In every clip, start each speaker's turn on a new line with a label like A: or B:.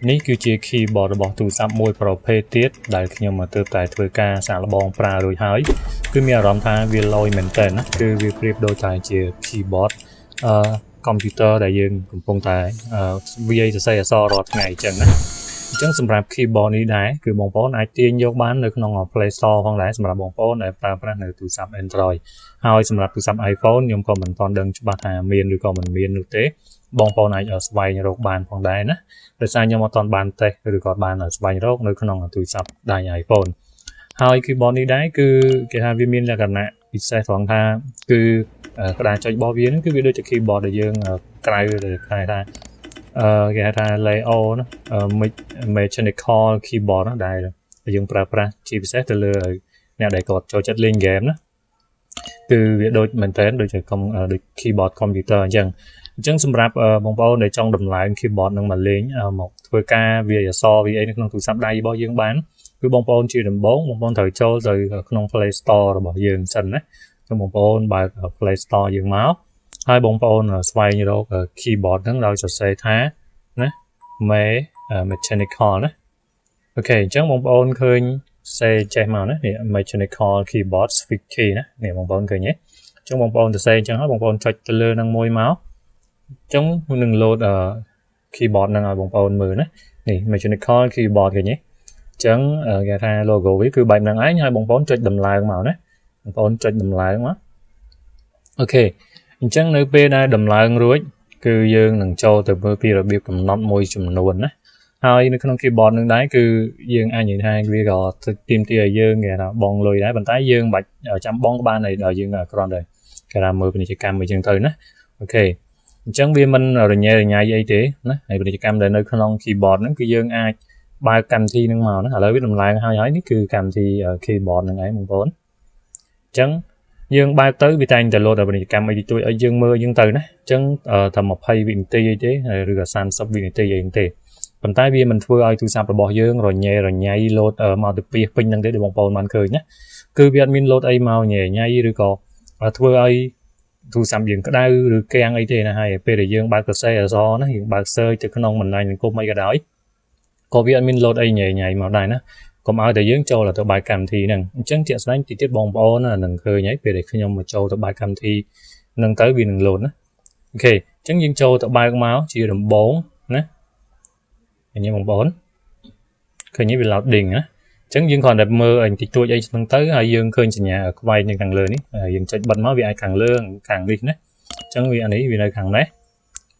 A: នេះគឺជា keyboard របស់ទូរស័ព្ទមួយប្រភេទទៀតដែលខ្ញុំមកទើបតែធ្វើការសាកល្បងប្រើរួចហើយគឺមានអារម្មណ៍ថាវាលយមែនតើណាគឺវាប្រៀបដូចតែជា keyboard កុំព្យូទ័រដែលយើងកំពុងតែវាយសរសេរអក្សររាល់ថ្ងៃអញ្ចឹងណាអញ្ចឹងសម្រាប់ keyboard នេះដែរគឺបងប្អូនអាចទាញយកបាននៅក្នុង Play Store ផងដែរសម្រាប់បងប្អូនដែលប្រើប្រាស់នៅទូរស័ព្ទ Android ហើយសម្រាប់ទូរស័ព្ទ iPhone ខ្ញុំក៏មិនទាន់ដឹងច្បាស់ថាមានឬក៏មិនមាននោះទេបងប្អូនអាចស្វែងរកបានផងដែរណាដោយសារខ្ញុំអត់ទាន់បានតេស្តឬក៏បានស្វែងរកនៅក្នុងទូរស័ព្ទដៃ iPhone ហើយ keyboard នេះដែរគឺគេថាវាមានលក្ខណៈពិសេសត្រង់ថាគឺក្តារចុចរបស់វាគឺវាដូចជា keyboard ដែលយើងក្រៅដែលគេថាគេហៅថា Leo ណា mechanical keyboard ណាដែលយើងប្រើប្រាស់ជាពិសេសទៅលើអ្នកដែលគាត់ចូលចិត្តលេង game ណាគឺវាដូចមែនតើដូចជាដូច keyboard computer អញ្ចឹងសម្រាប់បងប្អូនដែលចង់ដំឡើង keyboard នឹងមកលេងមកធ្វើការវាយអក្សរវាអីនៅក្នុងទូរស័ព្ទដៃរបស់យើងបានគឺបងប្អូនជាដំបូងបងប្អូនត្រូវចូលទៅក្នុង Play Store របស់យើងសិនណាចឹងបងប្អូនបើក Play Store យើងមកហើយបងប្អូនស្វែងរក keyboard ហ្នឹងដោយសរសេរថាណា mechanical ណាអូខេអញ្ចឹងបងប្អូនឃើញសេចេះមកណានេះ mechanical keyboard switch key ណានេះបងប្អូនឃើញទេអញ្ចឹងបងប្អូនសរសេរអញ្ចឹងហើយបងប្អូនចុចទៅលើនឹងមួយមកអញ្ចឹងនឹង load keyboard ហ្នឹងឲ្យបងប្អូនមើលណានេះ mechanical keyboard ឃើញទេអញ្ចឹងគេថា logo វាគឺបែបហ្នឹងឯងហើយបងប្អូនចុចដំឡើងមកណាបងប្អូនចុចដំឡើងមកអូខេអញ្ចឹងនៅពេលដែលដំឡើងរួចគឺយើងនឹងចូលទៅមើលពីរបៀបកំណត់មួយចំនួនណាហើយនៅក្នុង keyboard នឹងដែរគឺយើងអាចនិយាយថាវាក៏ទាមទារឲ្យយើងគេថាបង់លុយដែរប៉ុន្តែយើងមិនបាច់ចាំបង់ក៏បានដែរយើងគ្រាន់តែគេថាមើលពាណិជ្ជកម្មអីចឹងទៅណាអូខេអញ្ចឹងវាមិនរញ៉េរញ៉ៃអីទេណាហើយពាណិជ្ជកម្មដែលនៅក្នុង keyboard ហ្នឹងគឺយើងអាចបើកកម្មវិធីហ្នឹងមកណាឥឡូវវាដំឡើងហើយនេះគឺកម្មវិធី keyboard ហ្នឹងឯងបងប្អូនអញ្ចឹងយើងបើកទៅវាតែងតែ load ពាណិជ្ជកម្មអីតិចឲ្យយើងមើលយើងទៅណាអញ្ចឹងតែ20វិនាទីអីទេឬក៏30វិនាទីអីទេប៉ុន្តែវាមិនធ្វើឲ្យទូរស័ព្ទរបស់យើងរញ៉េរញ៉ៃ load មកទៅពីពេញហ្នឹងទេដែលបងប្អូនបានឃើញណាគឺវាអត់មាន load អីមកញ៉េញ៉ៃឬក៏ធ្វើឲ្យទូរស័ព្ទយើងក្តៅឬកាំងអីទេណាហើយពេលដែលយើងបើកសរសេរអក្សរណាយើងបើក search ទៅក្នុងបណ្ដាញសង្គមអីក៏ដោយក៏វាអត់មាន load អីញ៉េញ៉ៃមកដែរណាកុំឲ្យតែយើងចូលទៅបើកកម្មវិធីហ្នឹងអញ្ចឹងជាក់ស្ដែងទីទៀតបងប្អូននឹងឃើញហើយពេលដែលខ្ញុំមកចូលទៅបើកកម្មវិធីហ្នឹងទៅវានឹង load ណាអូខេអញ្ចឹងយើងចូលទៅបើកមកជាដំបូងណាឃើញទេបងប្អូនឃើញទេវា loading ណាអញ្ចឹងយើងគ្រាន់តែមើលអីតិចតួចអីហ្នឹងទៅហើយយើងឃើញសញ្ញាខ្វែងនៅខាងលើនេះយើងចុចបិទមកវាអាចខាងលើខាងនេះណាអញ្ចឹងវាអានេះវានៅខាងនេះ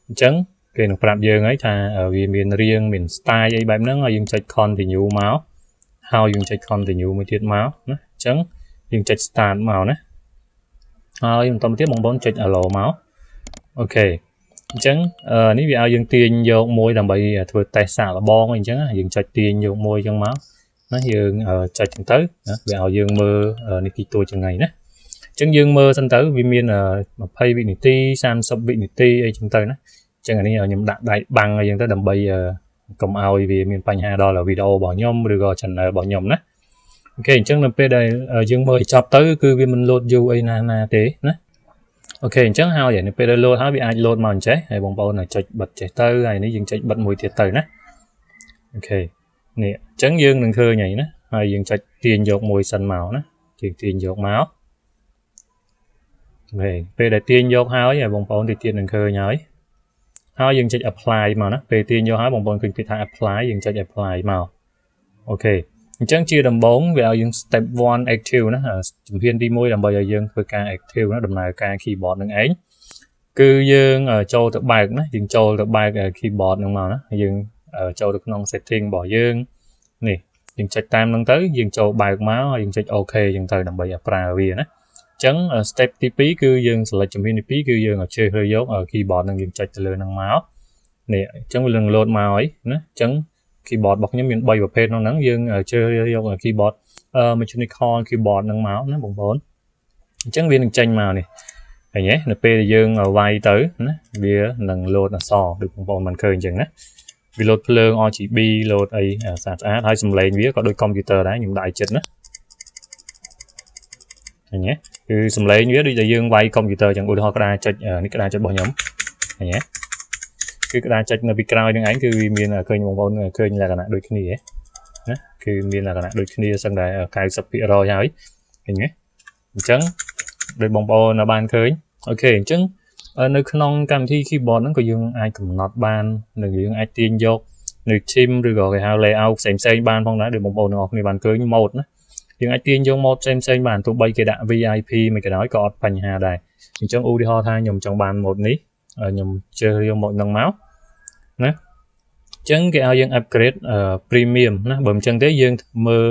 A: អញ្ចឹងគេនឹងប្រាប់យើងហើយថាវាមានរាងមាន style អីបែបហ្នឹងហើយយើងចុច continue មកហើយយើងចុច continue មួយទៀតមកណាអញ្ចឹងយើងចុច start មកណាហើយបន្តមកទៀតបងប្អូនចុច allow មកអូខេអញ្ចឹងនេះវាឲ្យយើងទាញយកមួយដើម្បីធ្វើតេស្តសាកល្បងអីអញ្ចឹងយើងចុចទាញយកមួយអញ្ចឹងមកណាយើងចុចហ្នឹងទៅណាវាឲ្យយើងមើលនេះទីតួចថ្ងៃណាអញ្ចឹងយើងមើលសិនទៅវាមាន20វិនាទី30វិនាទីអីចឹងទៅណាអញ្ចឹងអានេះខ្ញុំដាក់ដៃបាំងអីចឹងទៅដើម្បីកុំឲ្យវាមានបញ្ហាដល់វីដេអូរបស់ខ្ញុំឬក៏ channel របស់ខ្ញុំណាអូខេអញ្ចឹងនៅពេលដែលយើងមើលឲ្យចប់ទៅគឺវាមិន load យូរអីណាទេណាអូខេអញ្ចឹងហើយនៅពេលដែល load ហើយវាអាច load មកអញ្ចេះហើយបងប្អូនចុចបិទចេះទៅហើយនេះយើងចុចបិទមួយទៀតទៅណាអូខេនេះអញ្ចឹងយើងនឹងឃើញហើយណាហើយយើងចុចទាញយកមួយសិនមកណាទាញយកមកពេលដែលទាញយកហើយបងប្អូនទៀតនឹងឃើញហើយយើងចុច apply មកណាពេលទាញយកហើយបងប្អូនឃើញគេថា apply យើងចុច apply មកអូខេអញ្ចឹងជាដំបូងវាឲ្យយើង step 1 active ណាជំហានទី1ដើម្បីឲ្យយើងធ្វើការ active ណាដំណើរការ keyboard នឹងឯងគឺយើងចូលទៅបើកណាយើងចូលទៅបើក keyboard នឹងមកណាយើងចូលទៅក្នុង setting របស់យើងនេះយើងចុចតាមហ្នឹងទៅយើងចូលបើកមកហើយយើងចុច OK អញ្ចឹងទៅដើម្បីឲ្យប្រើវាណាអញ្ចឹង step ទី2គឺយើង select ជំហានទី2គឺយើងជ្រើសរើសយក keyboard នឹងយើងចុចទៅលើហ្នឹងមកនេះអញ្ចឹងវានឹង load មកហើយណាអញ្ចឹង keyboard របស់ខ្ញុំមាន3ប្រភេទក្នុងហ្នឹងយើងជ្រើសរើសយក keyboard mechanical keyboard ហ្នឹងមកណាបងប្អូនអញ្ចឹងវានឹងចេញមកនេះឃើញទេនៅពេលដែលយើងវាយទៅណាវានឹង load អក្សរដូចបងប្អូនបានឃើញអញ្ចឹងណាវា load ភ្លើង RGB load អីស្អាតហើយសំឡេងវាក៏ដូច computer ដែរខ្ញុំដាក់ឲ្យចិត្តណាឃើញទេគឺសំឡេងវាដូចតែយើងវាយ computer អញ្ចឹងឧទាហរណ៍ក្តារចុចនេះក្តារចុចរបស់ខ្ញុំឃើញទេ គឺក្តារចុចនៅពីក្រោយនឹងឯងគឺវាមានឃើញបងប្អូនឃើញលក្ខណៈដូចគ្នាណាគឺមានលក្ខណៈដូចគ្នាសឹងតែ 90% ហើយឃើញទេអញ្ចឹងដោយបងប្អូនបានឃើញអូខេអញ្ចឹងនៅក្នុងកម្មវិធី keyboard ហ្នឹងក៏យើងអាចកំណត់បាននិងយើងអាចទាញយកនៅ theme ឬក៏គេហៅ layout ផ្សេងៗបានផងដែរដោយបងប្អូនទាំងអស់គ្នាបានឃើញ mode ណាយើងអាចទាញយក mode ផ្សេងៗបានទោះបីគេដាក់ VIP មិនក៏ដោយក៏អត់បញ្ហាដែរអញ្ចឹងឧទាហរណ៍ថាខ្ញុំចង់បាន mode នេះខ្ញុំជ្រើសរើស mode ហ្នឹងមកណាអញ្ចឹងគេឲ្យយើង upgrade premium ណាបើមិនអញ្ចឹងទេយើងមើល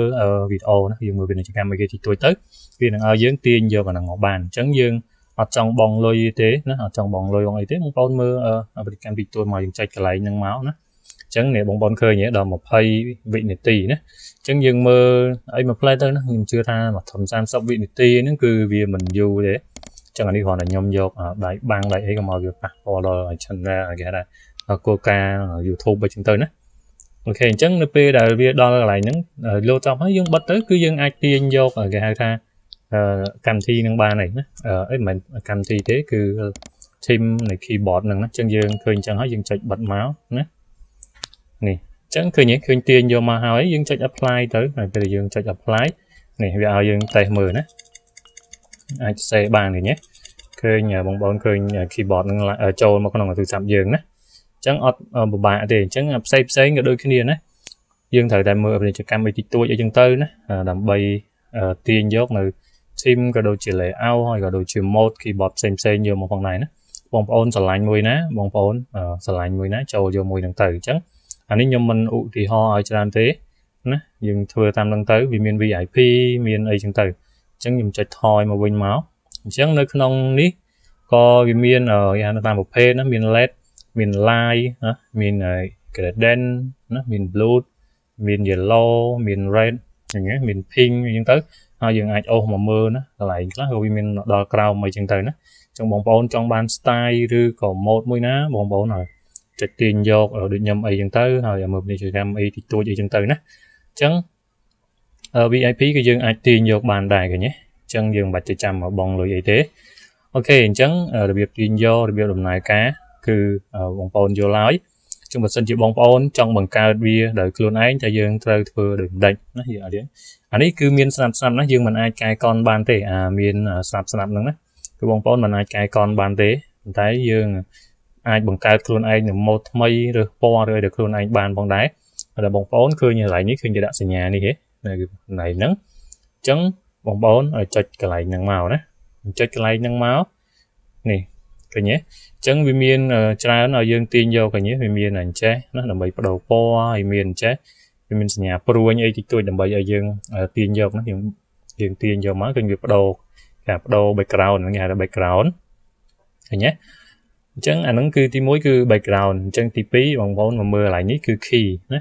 A: វីដេអូណាយើងមើលពាណិជ្ជកម្មគេទីទួយទៅវានឹងឲ្យយើងទាញយកអាហ្នឹងមកបានអញ្ចឹងយើងអត់ចង់បងលុយទេណាអត់ចង់បងលុយបងអីទេបងប្អូនមើលបរិកម្មទីទួយមកយើងចុចកន្លែងហ្នឹងមកណាអញ្ចឹងនេះបងប្អូនឃើញដល់20វិនាទីណាអញ្ចឹងយើងមើលអីមួយផ្លែទៅណាខ្ញុំជឿថាមកធំ30វិនាទីហ្នឹងគឺវាមិនយូរទេអញ្ចឹងអានេះគ្រាន់តែខ្ញុំយកដៃបាំងដៃអីក៏មកវាប៉ះពាល់ដល់ channel គេថាគោលការណ៍ YouTube អញ្ចឹងទៅណាអូខេអញ្ចឹងនៅពេលដែលវាដល់កន្លែងហ្នឹងលោតចប់ហើយយើងបិទទៅគឺយើងអាចទាញយកគេហៅថាកម្មវិធីនឹងបានហើយណាអីមិនមែនកម្មវិធីទេគឺ theme នៃ keyboard ហ្នឹងណាអញ្ចឹងយើងឃើញអញ្ចឹងហើយយើងចុចបិទមកណានេះអញ្ចឹងឃើញទាញយកមកហើយយើងចុច apply ទៅហើយពេលយើងចុច apply នេះវាឲ្យយើងតេស្តមើលណាអាចសេបានឃើញទេឃើញបងប្អូនឃើញ keyboard ហ្នឹងចូលមកក្នុងទូរស័ព្ទយើងណាអញ្ចឹងអត់ពិបាកទេអញ្ចឹងផ្សេងក៏ដូចគ្នាណាយើងត្រូវតែមើលពាណិជ្ជកម្មអីតិចតួចអីចឹងទៅណាដើម្បីទាញយកនៅ theme ក៏ដូចជា layout ហើយក៏ដូចជា mode keyboard ផ្សេងយកមកផងដែរណាបងប្អូនស្រឡាញ់មួយណាបងប្អូនស្រឡាញ់មួយណាចូលយកមួយហ្នឹងទៅអញ្ចឹងអានេះខ្ញុំមិនឧទាហរណ៍ឲ្យច្រើនទេណាយើងធ្វើតាមហ្នឹងទៅវាមាន VIP មានអីចឹងទៅអញ្ចឹងខ្ញុំចុចថយមកវិញមកអញ្ចឹងនៅក្នុងនេះក៏វាមានគេហៅតាមប្រភេទណាមាន LED មាន light ណាមាន gradient ណាមាន blue មាន yellow មាន red អញ្ចឹងមាន pink អញ្ចឹងទៅហើយយើងអាចអូសមកមើលណាកន្លែងខ្លះក៏វាមានដល់ក្រោមអីចឹងទៅណាអញ្ចឹងបងប្អូនចង់បាន style ឬក៏ mode មួយណាបងប្អូនហើយចុចទាញយកដូចខ្ញុំអីចឹងទៅហើយមើលពាណិជ្ជកម្មអីតិចតួចអីចឹងទៅណាអញ្ចឹង VIP គឺយើងអាចទាញយកបានដែរឃើញទេអញ្ចឹងយើងមិនបាច់ទៅចាំបងលុយអីទេអូខេអញ្ចឹងរបៀបទាញយករបៀបដំណើរការគឺបងប្អូនយល់ហើយចឹងបើសិនជាបងប្អូនចង់បង្កើតវាដោយខ្លួនឯងតែយើងត្រូវធ្វើដោយម្ដេចណាយើងអត់ទេអានេះគឺមានស្រាប់ណាយើងមិនអាចកែកនបានទេមានស្រាប់ហ្នឹងណាគឺបងប្អូនមិនអាចកែកនបានទេប៉ុន្តែយើងអាចបង្កើតខ្លួនឯងនៅម៉ូដថ្មីឬពណ៌ឬឲ្យខ្លួនឯងបានផងដែរតែបងប្អូនឃើញកន្លែងនេះឃើញគេដាក់សញ្ញានេះហ៎នៅកន្លែងហ្នឹងអញ្ចឹងបងប្អូនឲ្យចុចកន្លែងហ្នឹងមកណាចុចកន្លែងហ្នឹងមកនេះឃើញទេអញ្ចឹងវាមានច្រើនឲ្យយើងទាញយកឃើញទេវាមានអញ្ចេះណាដើម្បីបដូរពណ៌ហើយមានអញ្ចេះវាមានសញ្ញាព្រួញអីតិចតួចដើម្បីឲ្យយើងទាញយកណាយើងទាញយកមកឃើញវាបដូរ background ហ្នឹងគេហៅថា background ឃើញទេអញ្ចឹងអាហ្នឹងគឺទី1គឺ background អញ្ចឹងទី2បងប្អូនមកមើលកន្លែងនេះគឺ key ណា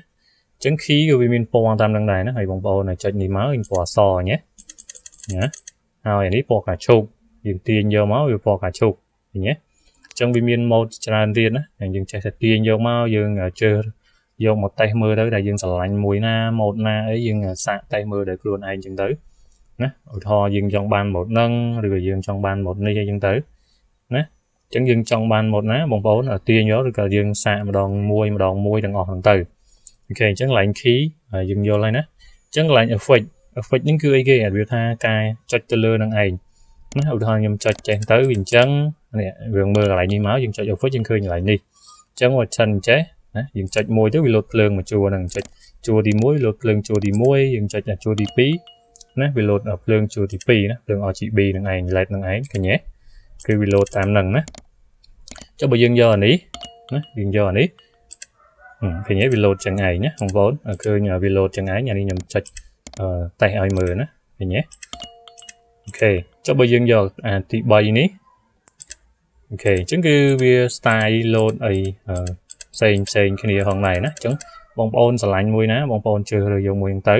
A: អញ្ចឹង key ក៏វាមានពណ៌តាមហ្នឹងដែរណាហើយបងប្អូនចុចនេះមកវិញពណ៌អសអញ្ញណាហើយអានេះពណ៌កាឈូកយើងទាញយកមកវាពណ៌កាឈូកឃើញទេអញ្ចឹងវាមាន mode ច្រើនទៀតណាយើងចេះតែទាញយកមកយើងជើយកមកតេស្តមើលទៅដែលយើងស្រឡាញ់មួយណា mode ណាអីយើងសាកតេស្តមើលដោយខ្លួនឯងអញ្ចឹងទៅណាឧទាហរណ៍យើងចង់បាន mode ហ្នឹងឬក៏យើងចង់បាន mode នេះអីចឹងទៅណាអញ្ចឹងយើងចង់បាន mode ណាបងប្អូនទាញយកឬក៏យើងសាកម្ដងមួយទាំងអស់ហ្នឹងទៅអូខេអញ្ចឹង line key យើងយល់ហើយណាអញ្ចឹង line effect ហ្នឹងគឺអីគេវាថាការចុចទៅលើនឹងឯងណាឧទាហរណ៍ខ្ញុំចុចចេះទៅវាអញ្ចឹងនេះយើងមើលកន្លែងនេះមកយើងចុច effect យើងឃើញកន្លែងនេះអញ្ចឹងបើឆិនចេះណាយើងចុចមួយទៅវាលោតភ្លើងមកជួរហ្នឹងចុចជួរទី1លោតភ្លើងជួរទី1យើងចុចជួរទី2ណាវាលោតភ្លើងជួរទី2ណាភ្លើង RGB ហ្នឹងឯង LED ហ្នឹងឯងឃើញទេគឺវាលោតតាមហ្នឹងណាចុះបើយើងយកអានេះណាយើងយកអានេះឃើញទេវាលោតចឹងឯងណាបងប្អូនឃើញវាលោតចឹងឯងអានេះខ្ញុំចុចតេស្តឲ្យមើលណាឃើញទេអូខេចុះបើយើងយកអាទី3នេះអូខេអញ្ចឹងគឺវា style load អីផ្សេងគ្នាផងដែរណាអញ្ចឹងបងប្អូនស្រឡាញ់មួយណាបងប្អូនជឿរើយកមួយហ្នឹងទៅ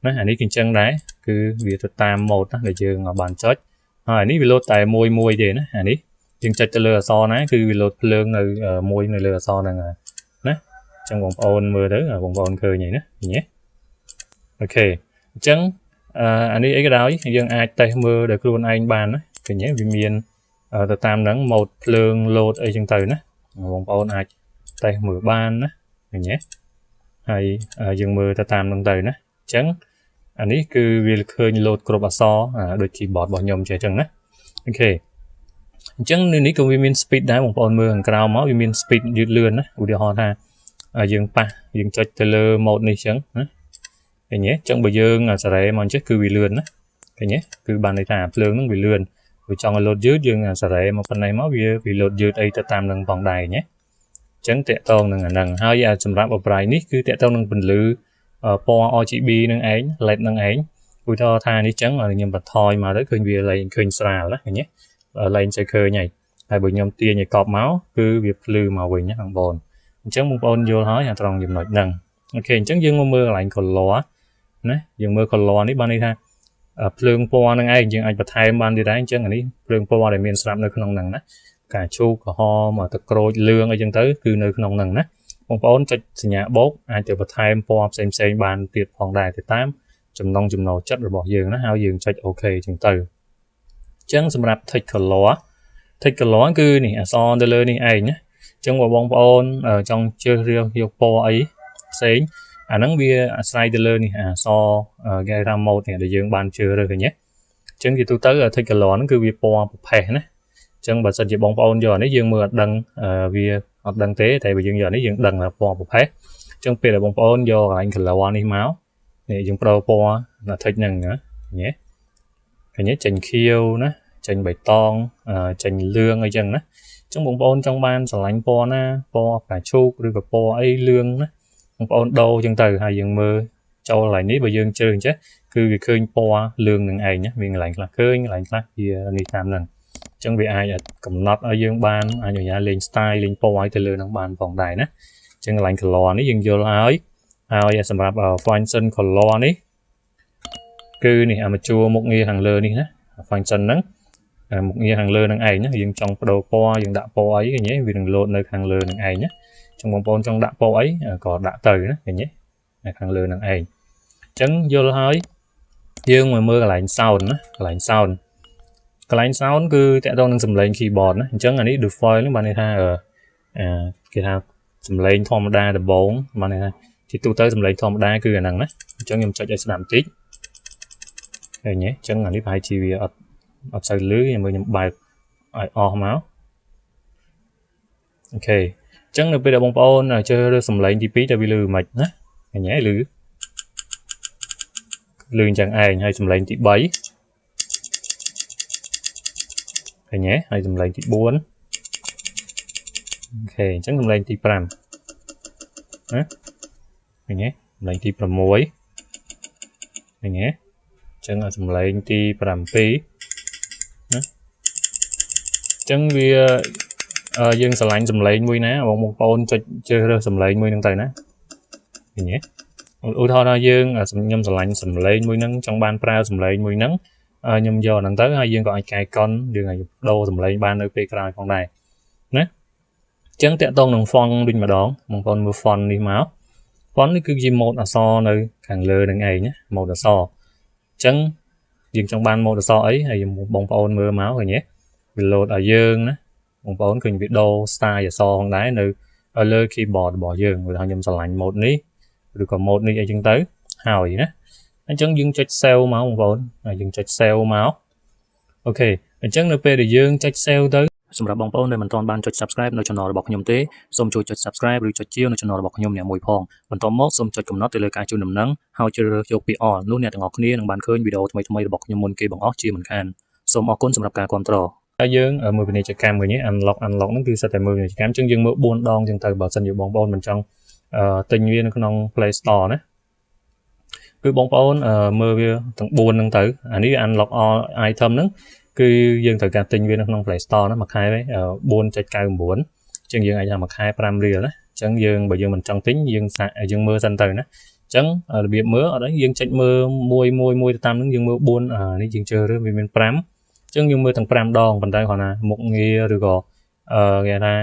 A: ណាអានេះគឺអញ្ចឹងដែរគឺវាទៅតាម mode ណាដែលយើងបានចុចហើយអានេះវា load តែមួយទេណាអានេះយើងចុចទៅលើអក្សរណាគឺវា load ភ្លើងនៅមួយនៅលើអក្សរហ្នឹងណាអញ្ចឹងបងប្អូនមើលទៅបងប្អូនឃើញហើយណាឃើញទេអូខេអញ្ចឹងអានេះអីក៏ដោយយើងអាចតេស្តមើលដោយខ្លួនឯងបានណាឃើញទេវាមានទៅតាមហ្នឹង mode ភ្លើង load អីចឹងទៅណាបងប្អូនអាច tay mở ban á nhé hay dừng mưa ta tam nâng tới nè chẳng anh ấy cứ việc khơi load crop so đôi keyboard bỏ nhôm chạy chẳng nè ok chẳng nên ní cũng viên speed đá một con mưa hàng cao máu viên speed dứt lươn á udah ho ha dừng pa dừng cho tele một này chẳng cái nhé chẳng bây giờ sẽ để món chết cứ bị lươn á cái nhé cứ bàn này thả lươn nó bị lươn rồi trong cái load dứt dừng sẽ để một phần này máu vì load dứt ấy ta tam nâng vòng đài nhé chẳng tệ tông nâng hai giờ sầm rạp ở bài ní cứ tệ tông nâng bình lư po RGB nâng ấy led nâng ấy ui thọ tha ní chẳng là nhầm bật thoi mà đấy khơi về lại khơi xà đó nhé lên sẽ khơi nhảy hai buổi nhom tia nhảy cọp máu cứ việc lư màu quỳnh nhé hàng bồn chẳng một ôn vô hỏi nhà tròn dùm nội nâng ok chẳng dương mưa lại còn lóa nè dương mưa còn lóa ní ban đi ha phượng po nâng ấy nhưng anh bật hai ban đi đấy chẳng là ní phượng po để miền sạp nơi không nâng nè cả chu cả ho mà tập rồi lương ở chân tới cứ nơi không nâng nè bóng bóng cho nhà bốt ai từ bật hai po xem bàn tiệt phòng đài thì tám chùm nông chùm nổ chất rồi bỏ giường nó hao giường cho ok chừng từ chẳng sầm rạp thích cái lóa cứ nè so de lơ nè ấy nhé chẳng qua bóng bóng ở trong chơi riêng hiệu po ấy xén nắng bia slide de lơ nè so gây ra một nè để giường bàn chơi rồi nhé chẳng thì tôi tới thích cái lóa nó cứ bia po phè nè chẳng bà sân chỉ bóng bóng giờ nếu dương mưa đăng vì học đăng tế thì bây giờ nếu dương đăng là po một hết chẳng biết là bóng bóng do anh cần là quan đi máu để dùng pro po là thích nâng nữa nhé cái nhé chành khiêu nè chành bày ton chành lương ở chân nè trong bóng bóng trong ban sẽ lạnh po na po cả chu rồi cả po ấy lương nè bóng bóng đâu chân từ hai dương mưa cho lại ní bây dương chơi chứ cứ việc khơi po lương nâng ấy nhé vì lạnh là khơi lạnh là thì đi làm lần chẳng bị ai cầm nắp ở dương ban ai nhớ lên style lên po ai từ lừa nông ban vòng đài nè chẳng lạnh cờ ní dương vô ái ai sầm rạp ở function cờ ní cứ này mà chua một nghi hàng lừa đi nhé function nắng một nghi hàng lừa nâng ấy nhé dương trong đầu po dương đã po ấy cái nhé vì đừng lộn nơi hàng lừa nâng ấy nhé trong vòng pon trong đã po ấy còn đã từ đó cái nhé hàng lừa nâng ấy chẳng vô ái dương mà mưa lạnh sound cái line sound cứ tẹt tông sầm lên keyboard á chẳng là ní được file nó bạn này ha cái ha sầm lên thom đa được 4 bạn này ha thì tôi tới sầm lên thom đa cứ cái năng đó chẳng nhầm cho làm tí đây nhé chẳng là ní bài chi vì ở sau lưới mới nhầm bài máu ok chẳng được bây giờ bóng bóng là chơi sầm lên thì phí cho bị lừa mệt á nhé lừa chẳng ai hay sầm lên thì 7 cái nhé hay dùng lên thì 4 ok chẳng dùng lên thì 5 cái nhé lên thì 6 cái nhé chẳng là dùng lên thì 7 chẳng vì dương sẽ lạnh dùng lên 10 ná một con cho chơi ra dùng lên 10 nâng tay ná cái nhé ưu thọ là dương nhâm sẽ lạnh dùng lên 10 nâng trong ban pra dùng lên 10 nâng nhưng giờ nâng tới hai dương gọi cài con đường này đô dùng lấy ban nơi pekra con này nè chẳng tẹt tông nông phong đinh mà đón một con mưa phong đi máu phong cứ gì một là so nơi càng lơ đường này nhé một là so chẳng dừng trong ban một là so ấy hay một bông phong mưa máu rồi nhé vì lột ở dương nè một phong cần bị đô style và so con đáy nơi ở lơ keyboard bỏ dương rồi họ nhầm sờ lạnh một ní rồi còn một ní ở chân tới hào gì nè anh chẳng dừng check sale máu một vốn dừng check sale máu ok anh chẳng np để dừng check sale tới សម្រាប់បងប្អូនដែលមិនទាន់បានចុច subscribe នៅ channel របស់ខ្ញុំទេសូមជួយចុច subscribe ឬចុចជាវនៅ channel របស់ខ្ញុំអ្នកមួយផងបន្ទាប់មកសូមចុចកំណត់ទៅលើការជូនដំណឹងហើយជ្រើសរើសយកពី all នោះអ្នកទាំងអស់គ្នានឹងបានឃើញវីដេអូថ្មីៗរបស់ខ្ញុំមុនគេបង្អស់ជាមិនខានសូមអរគុណសម្រាប់ការគាំទ្រហើយយើងមើលពាណិជ្ជកម្មវិញ unlock ហ្នឹងគឺសិតតែមើលពាណិជ្ជកម្មចឹងយើងមើល4ដងចឹងទៅបើសិនជាបងប្អូនមិនចង់ទិញវានៅក្នុង Play Store ណាគឺបងប្អូនមើលវាទាំង4ហ្នឹងទៅអានេះ unlock all item ហ្នឹងគឺយើងត្រូវការទិញវានៅក្នុង Play Store ណាមួយខែ 4.99 ចឹងយើងអាចថាមួយខែ 5 រៀលណាចឹងយើងបើយើងមិនចង់ទិញយើងមើលសិនទៅណាចឹងរបៀបមើលអត់អីយើងចុចមើលមួយទៅតាមហ្នឹងយើងមើល4នេះយើងជឿរើសវាមាន5ចឹងយើងមើលទាំង5ដងប៉ុន្តែគ្រាន់តែមុខងារឬក៏គេថា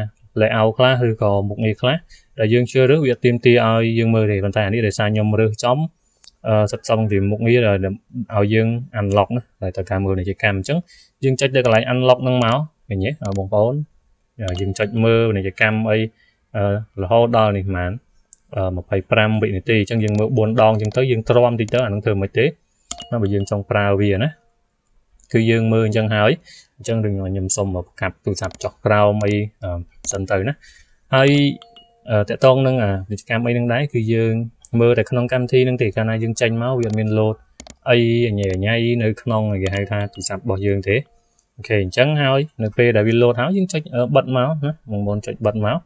A: layout ខ្លះឬក៏មុខងារខ្លះដែលយើងជឿរើសវាទៀមទាឲ្យយើងមើលទេប៉ុន្តែអានេះដោយសារខ្ញុំរើសចំសិតសំពីមុខងារឲ្យយើង unlock ណាតែត្រូវការមើលពាណិជ្ជកម្មអញ្ចឹងយើងចុចទៅកន្លែង unlock ហ្នឹងមកឃើញទេបងប្អូនយើងចុចមើលពាណិជ្ជកម្មអី là hô đo này mà một phải pram bị này tì chẳng dừng mưa buồn đòn chẳng tới dừng trom thì tới ảnh thường mới tế nó bị dừng trong prao về nè cứ dừng mưa chẳng hỏi chẳng đừng là nhầm xong một cặp tụ sạp chọc prao mây sân từ nè hay tại tôn nâng thì cam mây nâng đáy cứ dừng mưa tại không cam thi nâng thì cả này dừng tranh máu viện miền lột ai nhẹ nhảy nơi không này hay tha tụ sạp bỏ dừng thế ok chẳng hỏi nơi p đã bị lột háo dừng tranh bật máu nè một môn chạy bật máu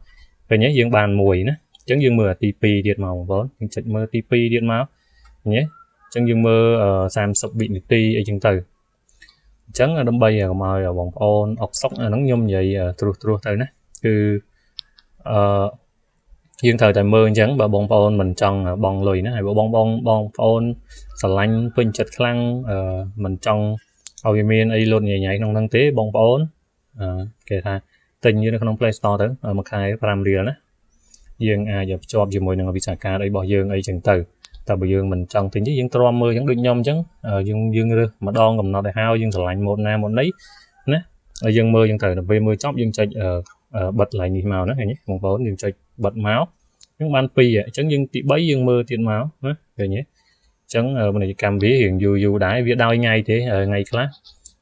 A: về nhé dừng bàn mùi nè chẳng dừng mưa TP điện màu vốn nhưng chạy mưa TP điện máu nhé chẳng dừng mưa sam sập bị ti ở chân từ chẳng là đâm bay ở màu ở vòng on ọc sóc nắng nhôm vậy trù tới nè cứ dương thời tại mưa chẳng và bong on mình trong bong lùi nè hay bong on sờ lanh pin chật khăn mình trong ao miền ấy luôn nhảy trong năng tế bong on kể tha tình như nó không Play Store tới một hai pram rìa nè dương giờ cho dùng mồi năng bị sạc cả đây bỏ dương ấy chừng từ tại bởi dương mình trong tính chứ dương trom mưa vẫn được nhom chứ dương mà đo cầm nó để hao dương sờ lạnh một nam một nấy nè dương mưa dương từ là về mưa chóc dương chạy bật lại nhịp màu nữa nhé một vốn dương chạy bật máu những ban pi chẳng dương tị bấy dương mưa tiền máu nữa rồi nhé chẳng bên này cam ví hiện dù đái việc đau ngay thế ngày class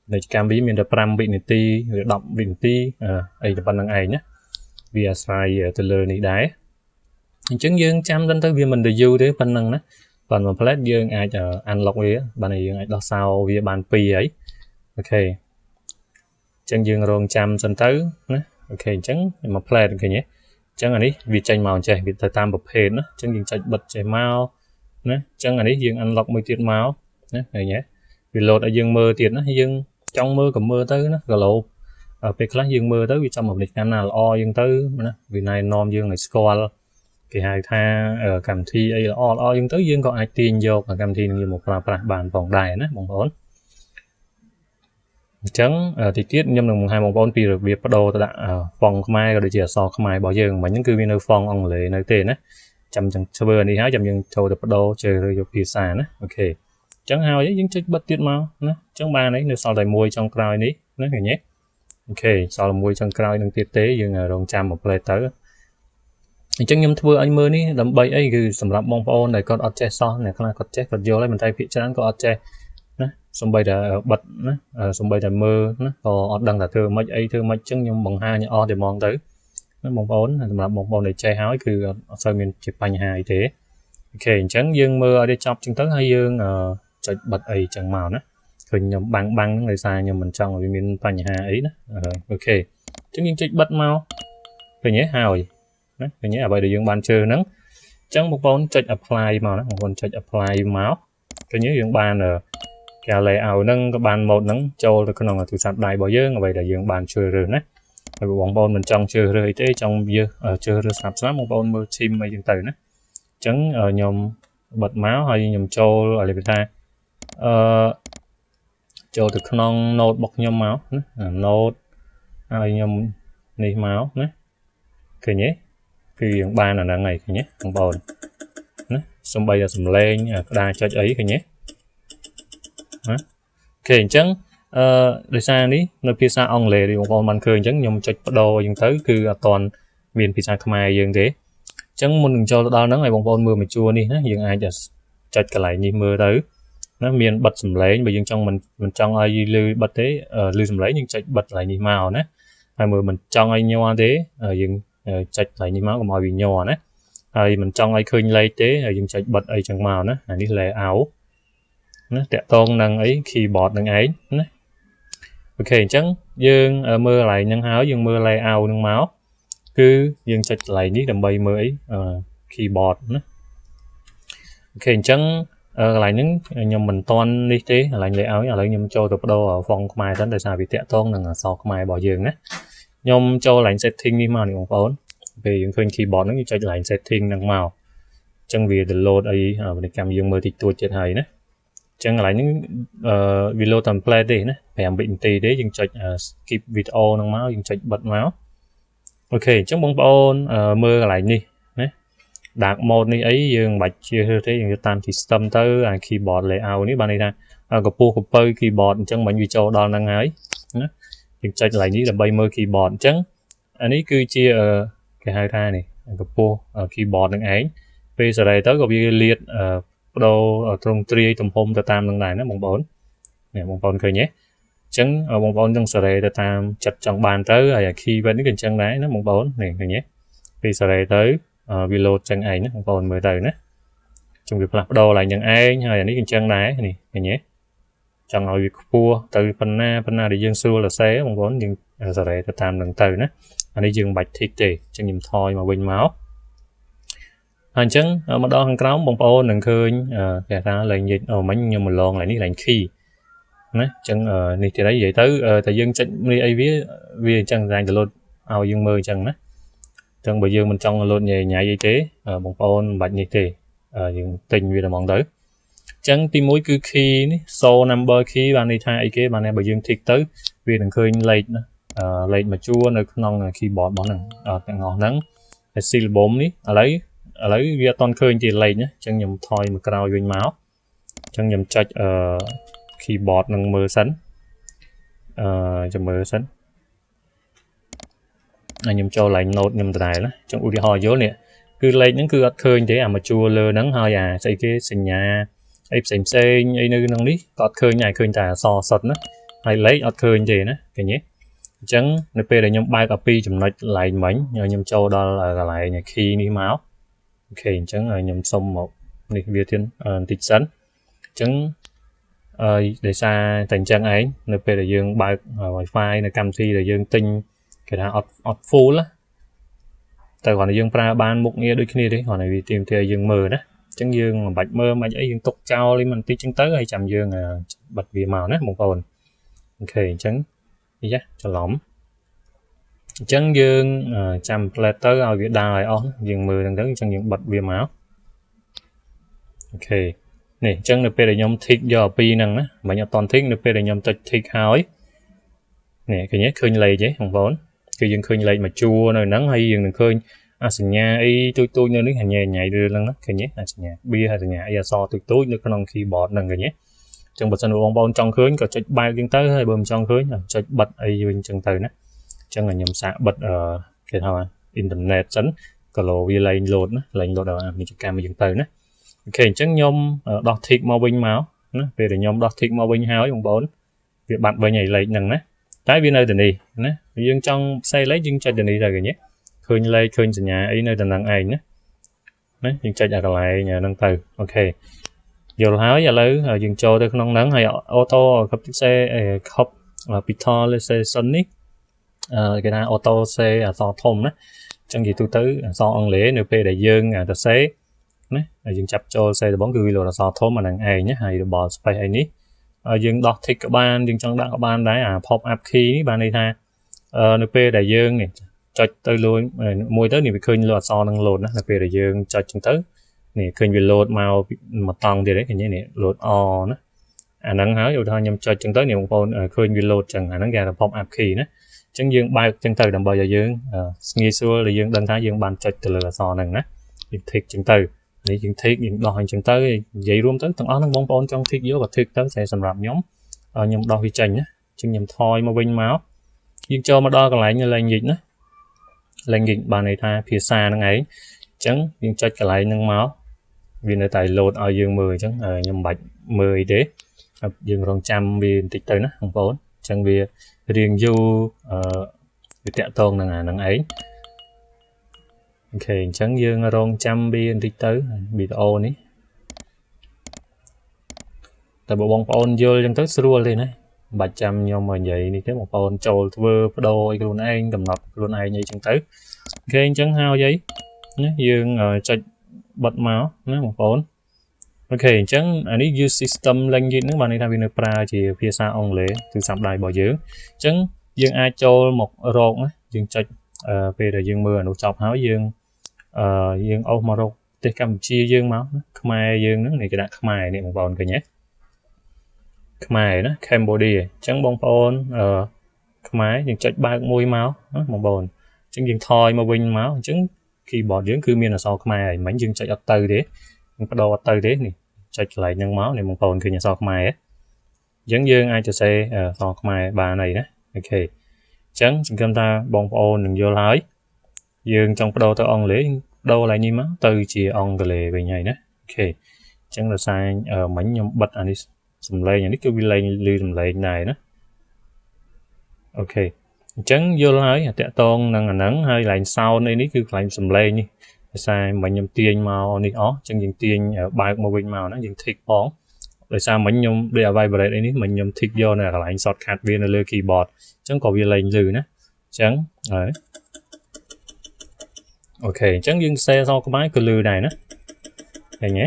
A: này cam ví mình được pram bị ti động bị ti ấy là ban năng ấy nhé vì sai từ lời này đái chứng dương trăm lên tới vì mình được du đấy phần năng đó còn một plate dương ai chờ ăn lọc ấy bạn này dương ai đó sao vì bàn pi ấy ok chân dương rong trăm dần tới ok chứng một plate ok nhé chẳng là đi vì tranh màu trẻ vì thời tam bậc hên đó chân dương chạy bật chạy mau chẳng là đi dương ăn lọc mới tiết máu này nhé vì lột ở dương mơ tiết nó dương trong mơ cầm mơ tới nó gà lộ ở cái class dương mơ tới vì trong một lịch ăn nào o dương tới vì này nom dương này score cái hai tha ở cảm thi ấy là o dương tới dương có ai tin vô và cảm thi như một bàn vòng đài nó bóng bốn chẳng thì tiết nhâm đồng hai bóng bốn pi được việc bắt đầu đã phòng mai rồi chỉ so mai bỏ dương mà những cứ viên nơi phòng ông lệ nơi tiền á chăm chẳng server đi hái chăm dương thâu được bắt đầu chơi rồi dục pì xà nữa ok chẳng hao ấy những chất bất tiết mau nữa chẳng ba đấy nếu sau lại môi trong cloud ní nữa người nhé ok sau là môi trong cloud đang tiết tế dương rồng trăm một play tới chẳng nhâm thưa anh mơ ní làm bay ấy cứ sầm lắm bong phone này con object so này con object còn vô lấy mình thay phía trên có object xong bây giờ bật xong bây giờ mơ còn đăng là thưa mấy ấy thưa mấy chứng nhưng bằng hai o để mong tới nó bong phone là bong phone này chơi háo cứ sao mình chụp ảnh hai thế ok chẳng dương mơ ở đây chọc chứng tới hay dương chạy bật ấy chẳng màu nữa rồi nhầm băng người xa nhưng mình trong ở bên ảnh hai ấy đó ok chứng nhưng chạy bật màu rồi nhé hào rồi nhé ở bây giờ dương ban chơi nắng chẳng một con chạy apply màu nó một con chạy apply máu cái nhớ dương ban là cả lại ảo nâng cái bàn một nắng châu được cái nào là từ sạp đại bỏ dương vậy là dương bàn chơi rồi đấy rồi bóng bồn mình trong chơi rồi thế trong giờ chơi rồi sạp sáp một bồn mưa chim mấy dương từ nữa chẳng ở nhom bật máu hay nhom châu ở đây ta châu từ cái non nốt bọc nhom máu nốt hay nhom nỉ máu nữa cái nhé cái dương bàn là ngày cái nhé bóng bồn xong bây giờ sầm lên đa cho ấy cái nhé ok chẳng để xa đi nơi pizza ông lệ thì còn mình khơi chẳng nhung chạy đồ dừng tới cứ toàn miền pizza Khmer dừng thế chẳng muốn đừng cho đau nắng này bông bông mưa mà chua đi dừng ai chạy cả lại như mưa tới nó miền bật sầm lấy bởi dừng trong mình trong ai lưu bật thế lưu sầm lấy nhưng chạy bật lại như màu nè hai mưa mình trong ai nhau thế dừng chạy lại như máu của mọi bị nhỏ nè ai mình trong ai khơi lấy thế dừng chạy bật ai chẳng màu nè đi lệ áo nó tẹt tôn năng ấy keyboard năng ấy ok chẳng dương mưa lại nhân háo dương mưa lại ao năng máu cứ dương chạy lại ní đầm bay mưa ấy keyboard ok chẳng lại những nhầm mình toan đi thế lại lấy áo lại nhầm cho được đâu ở phòng mai đến tại sao bị tẹt tôn năng sau mai bỏ dương đấy nhom cho lại setting đi màu này còn phốn về những khơi keyboard nó như chạy lại setting năng màu chẳng vì download ấy ở bên cam dương mưa thì tuột chết hay đấy chẳng lại những video template đi nè phải bệnh tì đấy dừng chạy skip video năng máu dừng chạy bật máu ok chẳng bông bông mưa lại đi nè đạt một này ấy dừng bạch chưa thế dừng tam thì system tới keyboard layout ní bạn này nè có pô keyboard chẳng bệnh video đo năng ấy dừng chạy lại ní là bay mưa keyboard chẳng anh ấy cứ chia cái hai thai này cái po keyboardនឹងឯងពេលសេរីទៅក៏វាលាតបដូរត្រង់ទ្រាយទំហំទៅតាមនឹងដែរណាបងប្អូននេះបងប្អូនឃើញទេអញ្ចឹងបងប្អូននឹងសេរីទៅតាមចិត្តចង់បានទៅហើយ keyword នេះក៏អញ្ចឹងដែរណាបងប្អូននេះឃើញទេពេលសេរីទៅវា load ចឹងឯងណាបងប្អូនមើលទៅណាចឹងវាផ្លាស់ប្ដូរឡើងយ៉ាងឯងហើយអានេះក៏អញ្ចឹងដែរនេះឃើញទេចង់ឲ្យវាខ្ពស់ទៅប៉ុណ្ណាដែលយើងស្រួលសរសេរបងប្អូនយើងសេរីទៅតាមនឹងទៅណាអានេះយើងមិនបាច់ tick ទេអញ្ចឹងខ្ញុំថយមកវិញមកអញ្ចឹងមកដល់ខាងក្រោមបងប្អូននឹងឃើញគេថាលេខមិញខ្ញុំមកឡងឡើងនេះលេខ key ណាអញ្ចឹងនេះទៀតហើយនិយាយទៅតែយើងចុចនេះអីវាអញ្ចឹងតែលោតឲ្យយើងមើលអញ្ចឹងណាអញ្ចឹងបើយើងមិនចង់លោតញ៉ៃអីទេបងប្អូនមិនបាច់នេះទេយើងទិញវាតែហ្មងទៅអញ្ចឹងទី1គឺ key នេះ so number key បានន័យថាអីគេបានបើយើង tick ទៅវានឹងឃើញលេខណាលេខមួយជួរនៅក្នុង keyboard របស់ហ្នឹងទាំងអស់ហ្នឹងហើយ syllable នេះឥឡូវវាអត់ទាន់ឃើញទីលេខណាអញ្ចឹងខ្ញុំថយមកក្រោយវិញមកអញ្ចឹងខ្ញុំចុចkeyboard នឹងមើលសិនចាំមើលសិនខ្ញុំចូល line note ខ្ញុំដដែលណាអញ្ចឹងឧទាហរណ៍យល់នេះគឺលេខហ្នឹងគឺអត់ឃើញទេអាមួយជួរលើហ្នឹងហើយស្អីគេសញ្ញាអីផ្សេងអីនៅក្នុងនេះក៏អត់ឃើញដែរឃើញតែអក្សរសុទ្ធណាហើយលេខអត់ឃើញទេណាឃើញទេអញ្ចឹងនៅពេលដែលខ្ញុំបើកអាពីចំណុច line មិញខ្ញុំចូលដល់កន្លែង key នេះមកអូខេអញ្ចឹងខ្ញុំសុំមកនេះវាទៀតបន្តិចសិនអញ្ចឹងដោយសារតែអញ្ចឹងឯងនៅពេលដែលយើងបើក Wi-Fi នៅកម្មវិធីដែលយើងទិញគេថាអត់ full ណាតែគ្រាន់តែយើងប្រើបានមុខងារដូចគ្នាទេគ្រាន់តែវាទាមទារយើងមើលណាអញ្ចឹងយើងមិនបាច់មើលមិនអីយើងទុកចោលនេះបន្តិចអញ្ចឹងទៅហើយចាំយើងបិទវាមកណាបងប្អូនអូខេអញ្ចឹងយ៉ាច្រឡំអញ្ចឹងយើងចាំ plate ទៅឲ្យវាដើរឲ្យអស់យើងមើលហ្នឹងទៅអញ្ចឹងយើងបិទវាមកអូខេនេះអញ្ចឹងនៅពេលដែលខ្ញុំ tick យកពីហ្នឹងណាមិនអត់តន់ tick នៅពេលដែលខ្ញុំចុច tick ហើយនេះឃើញឃើញលេខទេបងប្អូនគឺយើងឃើញលេខមួយជួរនៅហ្នឹងហើយយើងនឹងឃើញសញ្ញាអីទូចនៅនេះញ៉ៃរឿងហ្នឹងឃើញទេសញ្ញា B ហើយសញ្ញាអីអក្សរទូចនៅក្នុង keyboard ហ្នឹងឃើញទេអញ្ចឹងបើសិនបងប្អូនចង់ឃើញក៏ចុចបើកអញ្ចឹងទៅហើយបើមិនចង់ឃើញចុចបិទអីវិញអញ្ចឹងទៅណាអញ្ចឹងខ្ញុំសាកបិទគេថាអ៊ីនធឺណិតសិនក៏វាលែង load ណាលែង load ដល់អាពាណិជ្ជកម្មអញ្ចឹងទៅណាអូខេអញ្ចឹងខ្ញុំដោះ tick មកវិញមកណាពេលដែលខ្ញុំដោះ tick មកវិញហើយបងប្អូនវាបាត់វិញឲ្យលេខហ្នឹងណាតែវានៅទីនេះណាយើងចង់ផ្សេងលេខយើងចុចទីនេះទៅឃើញឃើញលេខឃើញសញ្ញាអីនៅទីហ្នឹងឯងណាយើងចុចអាកន្លែងហ្នឹងទៅអូខេយល់ហើយឥឡូវយើងចូលទៅក្នុងហ្នឹងហើយ auto capitalization នេះគេថា auto say អក្សរធំណាអញ្ចឹងនិយាយទៅអក្សរអង់គ្លេសនៅពេលដែលយើងទៅ say ណាយើងចាប់ចូល say ដំបូងគឺវាលោតអក្សរធំអាហ្នឹងឯងណាហើយរបស់ space អីនេះយើងដោះ tick ក៏បានយើងចង់ដាក់ក៏បានដែរអា pop up key នេះបានន័យថានៅពេលដែលយើងនេះចុចទៅលួយមួយទៅនេះវាឃើញលោតអក្សរនឹងលោតណានៅពេលដែលយើងចុចចឹងទៅនេះឃើញវាលោតមកតង់ទៀតទេឃើញនេះលោតអណាអាហ្នឹងហើយឧទាហរណ៍ខ្ញុំចុចចឹងទៅនេះបងប្អូនឃើញវាលោតចឹងអាហ្នឹងគេថា pop up key ណាអញ្ចឹងយើងបើកចឹងទៅដើម្បីឲ្យយើងងាយស្រួលដែលយើងដឹងថាយើងបានចុចទៅលើអក្សរហ្នឹងណាយើង tick ចឹងទៅនេះយើង tick យើងដោះអញ្ចឹងទៅនិយាយរួមទៅទាំងអស់ហ្នឹងបងប្អូនចង់ tick យកក៏ tick ទៅតែសម្រាប់ខ្ញុំដោះវាចេញណាអញ្ចឹងខ្ញុំថយមកវិញមកយើងចូលមកដល់កន្លែង language ណា language បានន័យថាភាសាហ្នឹងឯងអញ្ចឹងយើងចុចកន្លែងហ្នឹងមកវានៅតែ load ឲ្យយើងមើលអញ្ចឹងខ្ញុំមិនបាច់មើលអីទេយើងរងចាំវាបន្តិចទៅណាបងប្អូនអញ្ចឹងវារៀងយូរវាតាក់ទងនឹងអាហ្នឹងឯងអូខេអញ្ចឹងយើងរងចាំវាបន្តិចទៅវីដេអូនេះតែបើបងប្អូនយល់អញ្ចឹងទៅស្រួលទេណាមិនបាច់ចាំខ្ញុំមកនិយាយនេះទេបងប្អូនចូលធ្វើបដូរឲ្យខ្លួនឯងកំណត់ខ្លួនឯងអីអញ្ចឹងទៅអូខេអញ្ចឹងហើយណាយើងចុចបិទមកណាបងប្អូនអូខេអញ្ចឹងអានេះ use system language ហ្នឹងបានន័យថាវានៅប្រើជាភាសាអង់គ្លេសទូរស័ព្ទដៃរបស់យើងអញ្ចឹងយើងអាចចូលមករកណាយើងចុចពេលដែលយើងមើលអានោះចប់ហើយយើងអស់មករកប្រទេសកម្ពុជាយើងមកខ្មែរយើងហ្នឹងនេះគេដាក់ខ្មែរនេះបងប្អូនឃើញទេខ្មែរណា Cambodia អញ្ចឹងបងប្អូនខ្មែរយើងចុចបើកមួយមកណាបងប្អូនអញ្ចឹងយើងថយមកវិញមកអញ្ចឹង keyboard យើងគឺមានអក្សរខ្មែរហើយមិនយើងចុចអត់ទៅទេយើងបដូរអត់ទៅទេនេះចុចកន្លែងហ្នឹងមកនេះបងប្អូនឃើញអក្សរខ្មែរអញ្ចឹងយើងអាចសរសេរអក្សរខ្មែរបានហើយណាអូខេអញ្ចឹងសង្ឃឹមថាបងប្អូននឹងយល់ហើយ dương trong đầu tới ông lễ đâu lại như má từ chỉ ông cái lệ về nhảy nè ok chẳng là sai ở mảnh nhom bật anh đi sầm lây những cái lên lưu sầm lây này đó ok chẳng vô nói tẹt tôn năng là nắng hay lại sau này ní cứ lại sầm lây như sai mảnh nhom tiền màu đi ó chẳng dừng tiền ở bài màu bình màu nó dừng thịt bóng rồi sao mảnh nhom để ở vai bờ đây ní mình nhom thịt vô này là lại shortcut viên là keyboard chẳng có viên lên lư nữa chẳng đấy ok chẳng dừng xe sau cái máy cái lư này nữa này nhé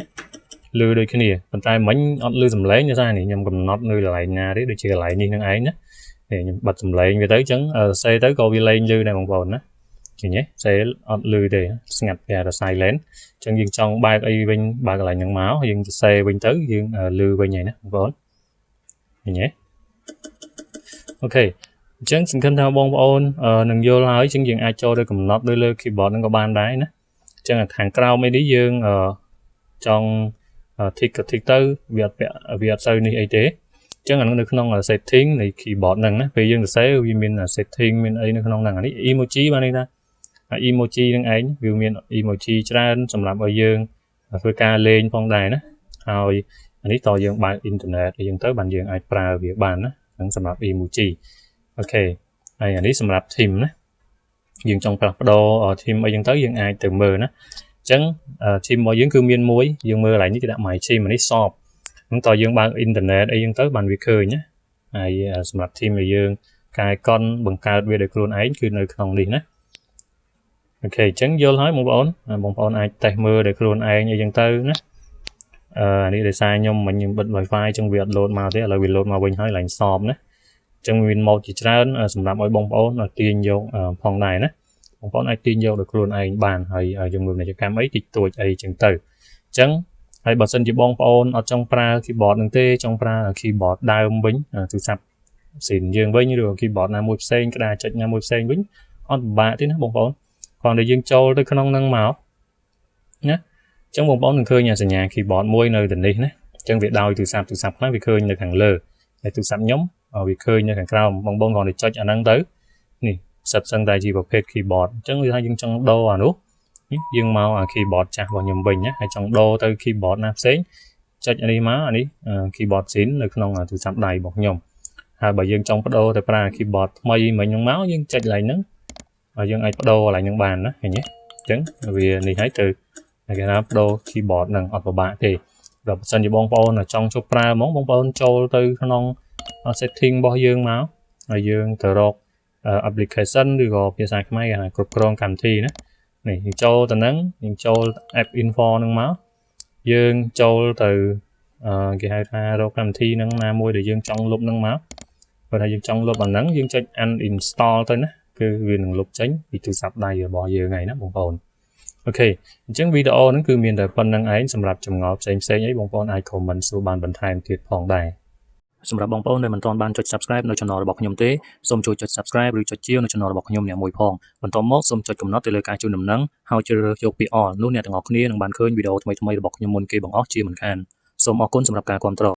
A: lư đôi cái này bàn tay mảnh lư sầm lấy như thế này nhom cầm nót lư lại nhà đấy được chia lại như thế ấy nhé để bật sầm lấy về tới chấn xe tới câu vi lên lư này bằng vồn đó chị nhé xe lư để ngặt ra là sai lén chân dừng trong ba cái bên ba cái lại nhận máu dừng xe bên tới dừng lư bên này nè vốn nhé ok chân xin khẩn thao bông ôn đừng vô nói chân dừng ai cho đây cầm nót đôi lư keyboard nó có ban đáy nữa chân là hàng cao mấy đi dương trong thiết tới việc sau này ấy thế chẳng hạn nó không là setting này keyboard năng á về dương là sẽ vì mình là setting mình ấy nó không năng ấy emoji bao nhiêu ta emoji năng ấy vì mình emoji ra sầm làm ở dương với ca lên phong đài đó rồi anh ấy tỏ dương bài internet thì dương tới bàn dương ai pra việc bàn đó năng sầm làm emoji ok này anh ấy sầm làm theme đó dương trong đồ ở theme ở dương tới dương ai từ mờ đó chẳng theme mọi dương cứ miên muối dương mơ lại những cái đạm mày theme anh ấy shop chúng tôi dương bằng internet ấy dương tới bàn việc khơi nhé ai sầm lập team người dương cài con bằng cao về được luôn ấy cứ nơi không đi nhé ok chẳng vô nói một ổn ai tay mưa được luôn ấy như dương tới nhé đi để sai nhưng mình bật wifi trong việc load mà thế là việc load mà mình hơi lạnh sọp nhé trong mình một chỉ ra sầm lập ở bông ổn là tiền vô phòng này nhé bông ổn ai tiền vô được luôn ấy bàn hay ở trong người này cho cam ấy thì tuổi ấy chẳng từ chẳng hay bật sân chỉ bong phone ở trong pra keyboard đừng tê trong pra là keyboard đai bính từ sập xỉn dương với như được keyboard là một sen cái đài chạy nhà một sen bính on bạ thế nó bong phone còn để dương châu tôi không năng máu nhé trong bong phone đừng khơi nhà nhà keyboard môi nơi tình đi nhé trong việc đau từ sập nói việc khơi như thằng lờ để từ sập nhóm ở việc khơi như thằng cao bong bong còn để cho anh năng tới nè sập sân tài chỉ vào page keyboard chẳng người ta dương trong đâu à đúng dương màu keyboard chạm vào nhầm bình nhé hay trong đô tới keyboard nạp xén cho anh đi má anh đi keyboard xín được không là từ sắp đầy bọc nhầm bởi dương trong đô tới pra keyboard mây mình nhung máu nhưng chạy lại nứng và dương ai đô lại những bàn đó nhé chứng vì này hãy từ cái nắp đô keyboard nâng ở vào bạn thì rồi sân gì bong phone là trong cho pra món bong phone cho từ non setting bao dương máu rồi dương từ rột application được gọi phía sai máy là cục cron cầm thi đó này châu từ nắng châu app info nâng máu dương châu từ cái hai pha đâu cầm thi nâng na môi để dương trong lục nâng máu và là dương trong lục bằng nắng dương cho anh install tới nè cứ vì nâng lục tránh vì từ sắp đây rồi bỏ giờ ngày nó bông phồn ok chứng video nó cứ miền đời phân nâng ấy sầm lập trồng ngọt xem ấy bông phồn ai comment số bàn bẩn thai tuyệt phòng đàiสำหรับบางคนในมันตอนบ้านจด subscribe ในช่องบอกขยมเต้ส้มช่วยจด subscribe หรือจดเชี่ยวในช่องบอกขยมเนี่ยมวยพองมันตอนมอส้มจดกำนัดในรายการจูนนำนัง how จะยกปีอ่อนนู้นเนี่ยต่างออกนี้ทางบ้านเคยวิดีโอทำไมบอกขยมมนเกย์บังออกเชี่ยเหมือนกันส้มออกก้นสำหรับการความตลอด